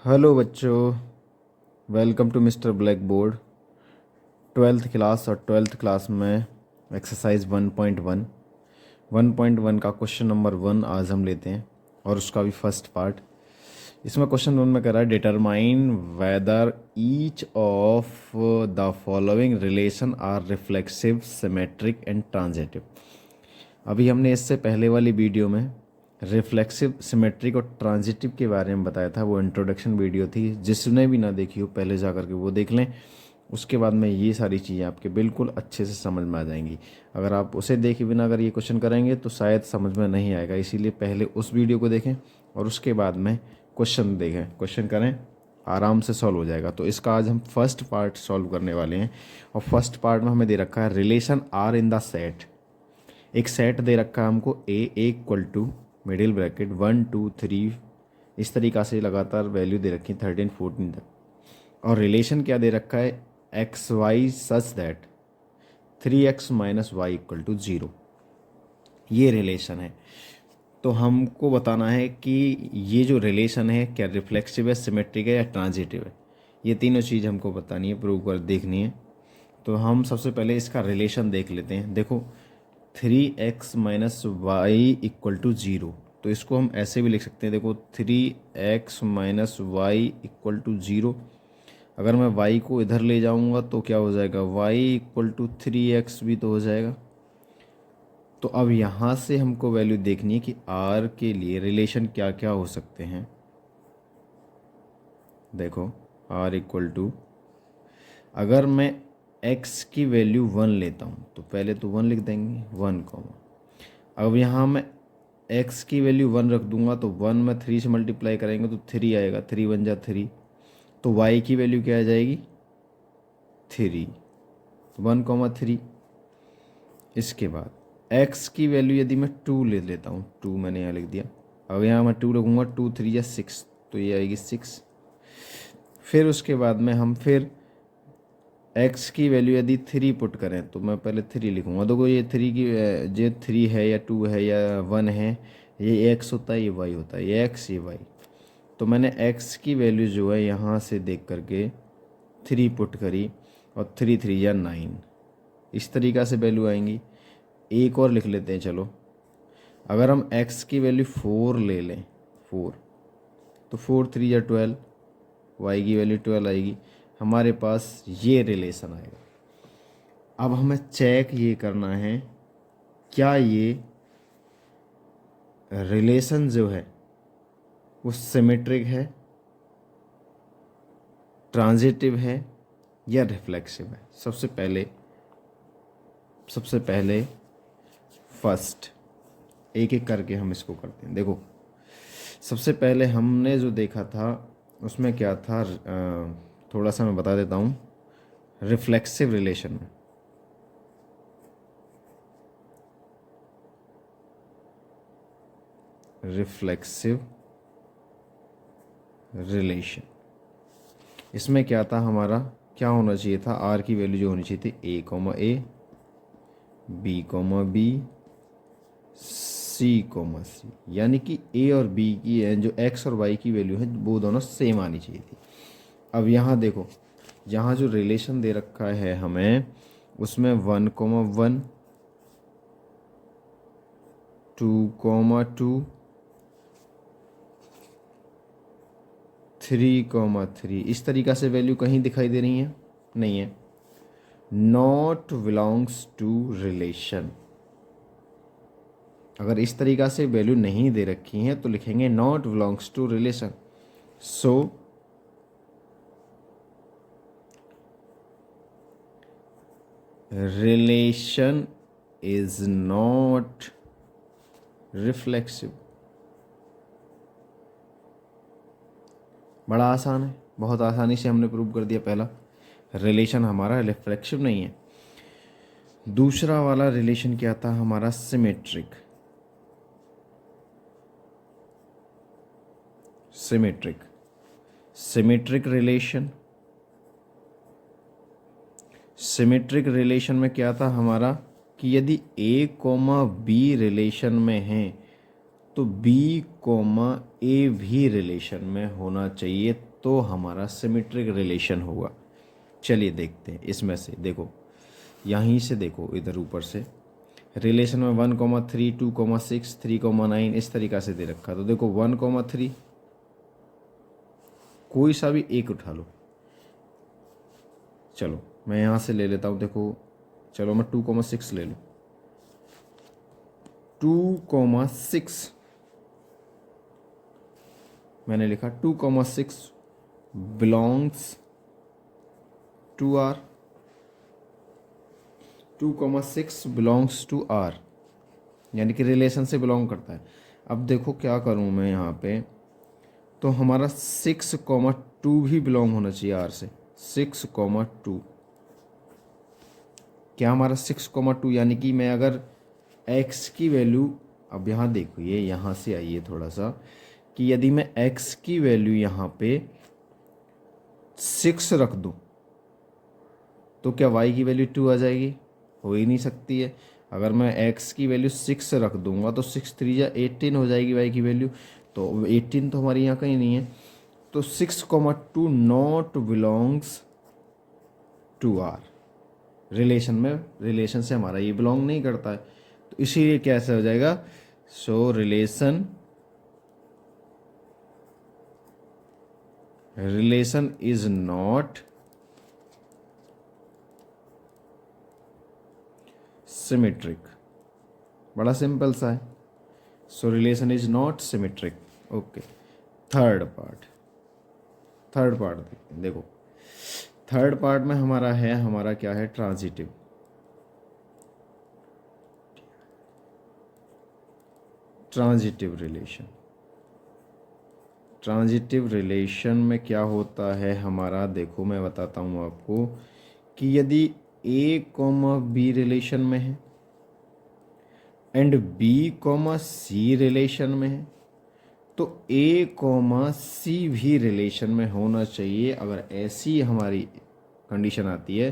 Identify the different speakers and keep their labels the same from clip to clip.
Speaker 1: Hello बच्चों, welcome to mister black board. Twelfth class और twelfth class में exercise 1.1 का क्वेश्चन नंबर 1 आज हम लेते हैं और उसका भी फर्स्ट पार्ट। इसमें क्वेश्चन 1 में कह रहा है determine whether each of the following relation are reflexive, symmetric and transitive. अभी हमने इससे पहले वाली वीडियो में रिफ्लेक्सिव, सिमेट्रिक और ट्रांजिटिव के बारे में बताया था। वो इंट्रोडक्शन वीडियो थी, जिसने भी ना देखी हो पहले जा कर के वो देख लें। उसके बाद में ये सारी चीज़ें आपके बिल्कुल अच्छे से समझ में आ जाएंगी। अगर आप उसे देखे बिना अगर ये क्वेश्चन करेंगे तो शायद समझ में नहीं आएगा, इसीलिए पहले उस वीडियो को देखें और उसके बाद में क्वेश्चन देखें, क्वेश्चन करें, आराम से सॉल्व हो जाएगा। तो इसका आज हम फर्स्ट पार्ट सॉल्व करने वाले हैं और फर्स्ट पार्ट में हमें दे रखा है relation R in the set. एक सेट दे रखा है हमको A equal to middle bracket 1 2 3, इस तरीक़ा से लगातार वैल्यू दे रखी है 13 14 तक। और रिलेशन क्या दे रखा है, x y such that 3x minus y equal to 0। ये रिलेशन है। तो हमको बताना है कि ये जो रिलेशन है क्या रिफ्लेक्सिव है, सिमेट्रिक है या ट्रांजिटिव है। ये तीनों चीज़ हमको बतानी है, प्रूव कर देखनी है। तो हम सबसे पहले इसका रिलेशन देख लेते हैं। देखो 3x minus y equal to 0, तो इसको हम ऐसे भी लिख सकते हैं। देखो 3x minus y equal to 0। अगर मैं y को इधर ले जाऊंगा तो क्या हो जाएगा, y इक्वल टू 3x भी तो हो जाएगा। तो अब यहाँ से हमको वैल्यू देखनी है कि r के लिए रिलेशन क्या क्या हो सकते हैं। देखो r इक्वल टू, अगर मैं x की वैल्यू 1 लेता हूँ तो पहले तो 1 लिख देंगे, 1 कॉमा। अब यहाँ मैं x की वैल्यू 1 रख दूंगा तो 1 में 3 से मल्टीप्लाई करेंगे तो 3 आएगा, 3 1 जा 3। तो y की वैल्यू क्या आ जाएगी, 3, 1 कॉमा 3। इसके बाद x की वैल्यू यदि मैं 2 ले लेता हूँ, 2 मैंने यहाँ लिख दिया। अब यहाँ मैं 2 रखूँगा, 2 3 या 6, तो ये आएगी 6। फिर उसके बाद में हम फिर x की वैल्यू यदि 3 पुट करें तो मैं पहले 3 लिखूँगा। देखो ये 3 की जो 3 है या 2 है या 1 है, ये x होता है, ये y होता है, ये x ये y। तो मैंने x की वैल्यू जो है यहाँ से देख करके 3 पुट करी और 3 3 या 9, इस तरीक़ा से वैल्यू आएंगी। एक और लिख लेते हैं चलो। अगर हम x की वैल्यू 4 ले लें, 4, तो 4 3 या 12, y की वैल्यू 12 आएगी। हमारे पास ये रिलेशन आएगा। अब हमें चेक ये करना है क्या ये रिलेशन जो है वो सिमेट्रिक है, ट्रांजिटिव है या रिफ्लेक्सिव है। सबसे पहले फर्स्ट एक एक करके हम इसको करते हैं। देखो सबसे पहले हमने जो देखा था उसमें क्या था, थोड़ा सा मैं बता देता हूँ। रिफ्लेक्सिव रिलेशन में रिफ्लेक्सिव रिलेशन, इसमें क्या था, हमारा क्या होना चाहिए था, आर की वैल्यू जो होनी चाहिए थी ए कॉमा ए, B comma B, C comma सी, यानी कि ए और बी की जो एक्स और वाई की वैल्यू है वो दोनों सेम आनी चाहिए थी। अब यहाँ देखो, यहाँ जो रिलेशन दे रखा है हमें उसमें 1 कॉमा 1, 2 कॉमा 2, 3 कॉमा 3, इस तरीक़ा से वैल्यू कहीं दिखाई दे रही है, नहीं है। Not belongs to relation. अगर इस तरीक़ा से वैल्यू नहीं दे रखी है तो लिखेंगे not belongs to relation. So relation is not reflexive. बड़ा आसान है, बहुत आसानी से हमने प्रूव कर दिया। पहला रिलेशन हमारा रिफ्लेक्सिव नहीं है। दूसरा वाला रिलेशन क्या था हमारा, symmetric. Symmetric symmetric relation, symmetric relation में क्या था हमारा कि यदि ए कॉमा बी रिलेशन में है तो बी कॉमा ए भी रिलेशन में होना चाहिए, तो हमारा सिमेट्रिक रिलेशन होगा। चलिए देखते हैं इसमें से। देखो यहीं से देखो, इधर ऊपर से रिलेशन में 1,3, 2,6, 3,9 इस तरीक़ा से दे रखा। तो देखो 1,3 कोई सा भी एक उठा लो। चलो मैं यहाँ से ले लेता हूँ। देखो चलो मैं 2,6 ले लूँ। 2,6 मैंने लिखा 2,6 belongs to R. 2,6 belongs to R, यानी कि रिलेशन से बिलोंग करता है। अब देखो क्या करूँ मैं यहाँ पे, तो हमारा 6,2 भी बिलोंग होना चाहिए आर से। 6,2 क्या हमारा 6,2, यानी कि मैं अगर x की वैल्यू, अब यहाँ देखो ये यहाँ से आइए थोड़ा सा, कि यदि मैं x की वैल्यू यहाँ पे 6 रख दूँ तो क्या y की वैल्यू 2 आ जाएगी? हो ही नहीं सकती है। अगर मैं x की वैल्यू 6 रख दूंगा तो 6 3 या 18 हो जाएगी y की वैल्यू। तो 18 तो हमारी यहाँ कहीं नहीं है। तो 6,2 not belongs to R. Relation में, रिलेशन से हमारा ये बिलोंग नहीं करता है, तो इसीलिए कैसे हो जाएगा? सो रिलेशन इज नॉट सिमेट्रिक। बड़ा सिंपल सा है। सो relation is not symmetric. Okay, third part देखो थर्ड पार्ट में हमारा है, हमारा क्या है? ट्रांजिटिव। ट्रांजिटिव रिलेशन में क्या होता है हमारा? देखो मैं बताता हूँ आपको कि यदि ए कॉमा बी रिलेशन में है and B comma C relation में है, तो ए कॉमा सी भी रिलेशन में होना चाहिए। अगर ऐसी हमारी कंडीशन आती है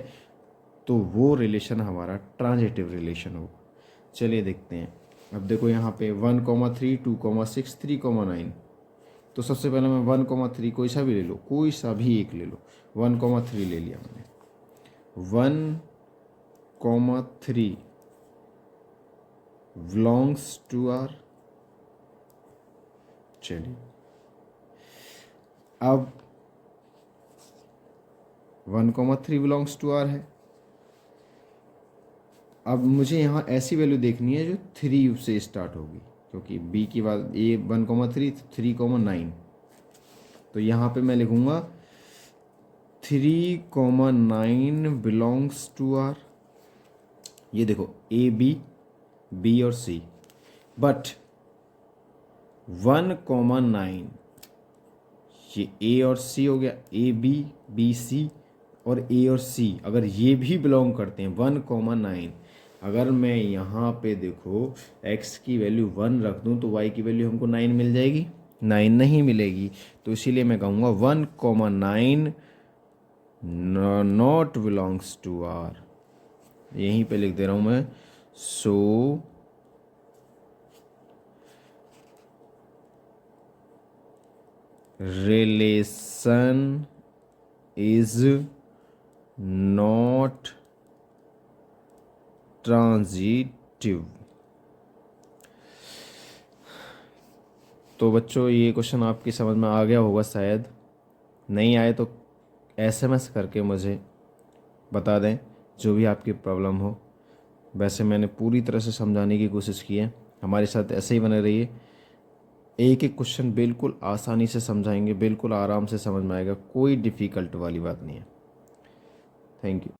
Speaker 1: तो वो रिलेशन हमारा ट्रांजिटिव रिलेशन होगा। चलिए देखते हैं। अब देखो यहाँ पे 1,3, 2,6, 3,9। तो सबसे पहले मैं 1,3 कोई सा भी ले लो, कोई सा भी एक ले लो। 1,3 ले लिया मैंने। 1,3 बिलोंग्स टू आर। चलिए अब 1,3 बिलोंग्स टू आर है। अब मुझे यहाँ ऐसी वैल्यू देखनी है जो 3 से स्टार्ट होगी, क्योंकि बी की बात, ए 1,3, 3,9। तो यहाँ पे मैं लिखूँगा 3,9 बिलोंग्स टू आर। ये देखो ए बी और सी, बट 1,9 ये ए और सी हो गया। ए बी सी और ए और सी अगर ये भी बिलोंग करते हैं 1,9, अगर मैं यहाँ पे देखो x की वैल्यू 1 रख दूँ तो y की वैल्यू हमको 9 मिल जाएगी? 9 नहीं मिलेगी। तो इसीलिए मैं कहूँगा 1,9 नॉट बिलोंग्स टू आर। यहीं पे लिख दे रहा हूँ मैं। सो रिलेशन इज नॉट ट्रांजिटिव। तो बच्चों ये क्वेश्चन आपकी समझ में आ गया होगा शायद। नहीं आए तो SMS करके मुझे बता दें, जो भी आपकी प्रॉब्लम हो। वैसे मैंने पूरी तरह से समझाने की कोशिश की है। हमारे साथ ऐसे ही बने रहिए। एक एक क्वेश्चन बिल्कुल आसानी से समझाएंगे, बिल्कुल आराम से समझ में आएगा, कोई डिफ़िकल्ट वाली बात नहीं है। Thank you.